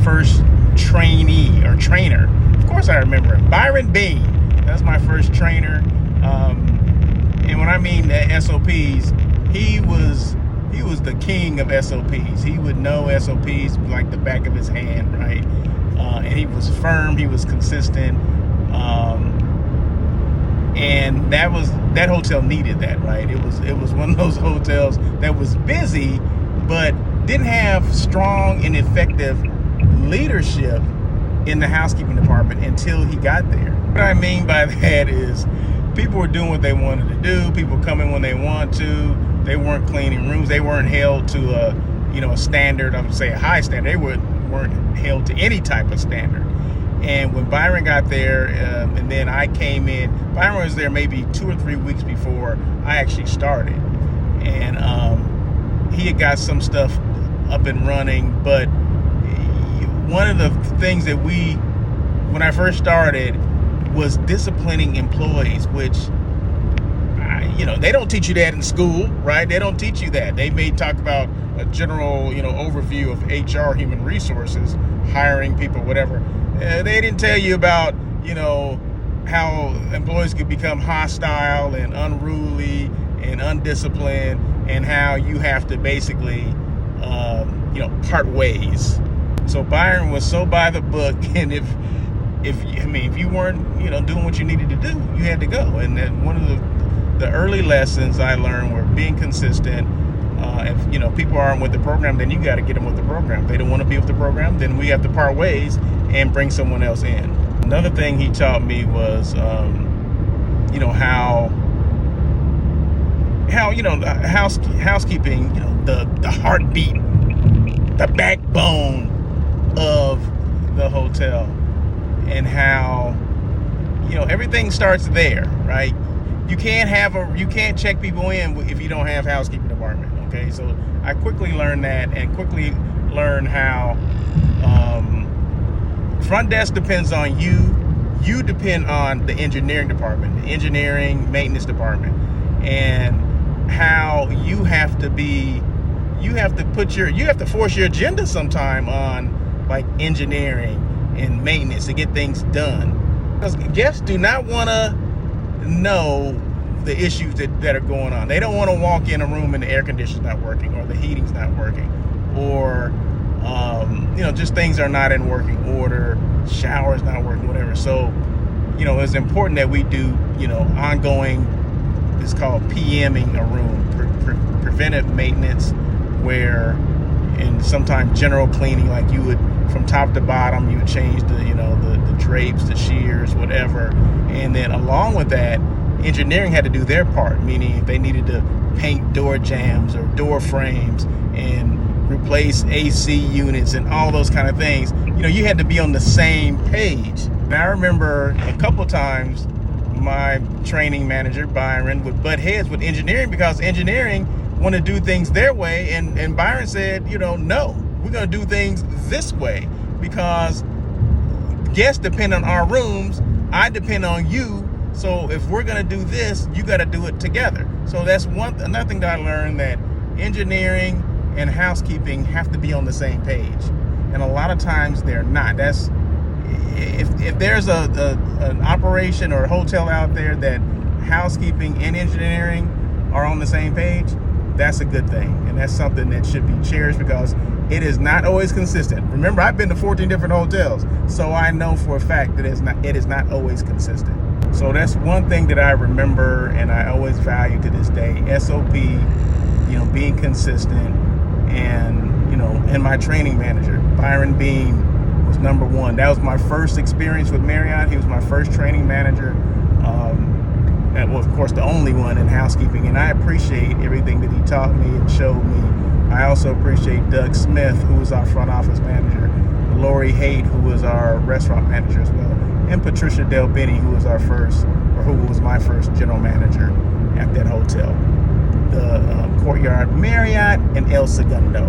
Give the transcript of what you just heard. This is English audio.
first trainee or trainer. Of course I remember him. Byron Bean. That's my first trainer. And when I mean the SOPs, he was the king of SOPs. He would know SOPs like the back of his hand, right? And he was firm. He was consistent. And that hotel needed that, right? It was one of those hotels that was busy, but didn't have strong and effective leadership in the housekeeping department until he got there. What I mean by that is people were doing what they wanted to do. People coming when they want to. They weren't cleaning rooms. They weren't held to a standard. I would say a high standard. They weren't held to any type of standard. And when Byron got there, and then I came in, Byron was there maybe 2 or 3 weeks before I actually started. And he had got some stuff up and running. But one of the things that when I first started, was disciplining employees, which, they don't teach you that in school, right? They don't teach you that. They may talk about a general, overview of HR, human resources, hiring people, whatever. They didn't tell you about, how employees could become hostile and unruly and undisciplined, and how you have to basically, part ways. So Byron was so by the book, and if you weren't, doing what you needed to do, you had to go. And then one of the early lessons I learned were being consistent. If people aren't with the program, then you got to get them with the program. If they don't want to be with the program, then we have to part ways and bring someone else in. Another thing he taught me was, housekeeping, the heartbeat, the backbone of the hotel, and how everything starts there, right? You can't check people in if you don't have housekeeping department. Okay, so I quickly learned that, and quickly learned how front desk depends on you. You depend on the engineering department, the engineering maintenance department, and how you have to force your agenda sometime on like engineering and maintenance to get things done. Because guests do not want to know the issues that are going on. They don't want to walk in a room and the air conditioner's not working, or the heating's not working, or just things are not in working order, shower's not working, whatever. So it's important that we do ongoing, it's called PMing a room, preventive maintenance, and sometimes general cleaning, like you would from top to bottom, you would change the drapes, the shears, whatever. And then along with that, engineering had to do their part, meaning if they needed to paint door jambs or door frames and replace AC units and all those kind of things, you had to be on the same page. And I remember a couple times my training manager, Byron, would butt heads with engineering because engineering want to do things their way, and Byron said, no, we're going to do things this way because guests depend on our rooms, I depend on you. So if we're going to do this, you got to do it together. So that's another thing that I learned, that engineering and housekeeping have to be on the same page. And a lot of times they're not. That's if there's an operation or a hotel out there that housekeeping and engineering are on the same page, that's a good thing. And that's something that should be cherished because it is not always consistent. Remember, I've been to 14 different hotels, so I know for a fact that it is not always consistent. So that's one thing that I remember and I always value to this day. SOP, being consistent, and and my training manager, Byron Bean, was number one. That was my first experience with Marriott. He was my first training manager, and of course the only one in housekeeping. And I appreciate everything that he taught me and showed me. I also appreciate Doug Smith, who was our front office manager, Lori Haight, who was our restaurant manager as well, and Patricia Del Benny, who was who was my first general manager at that hotel, the Courtyard Marriott in El Segundo.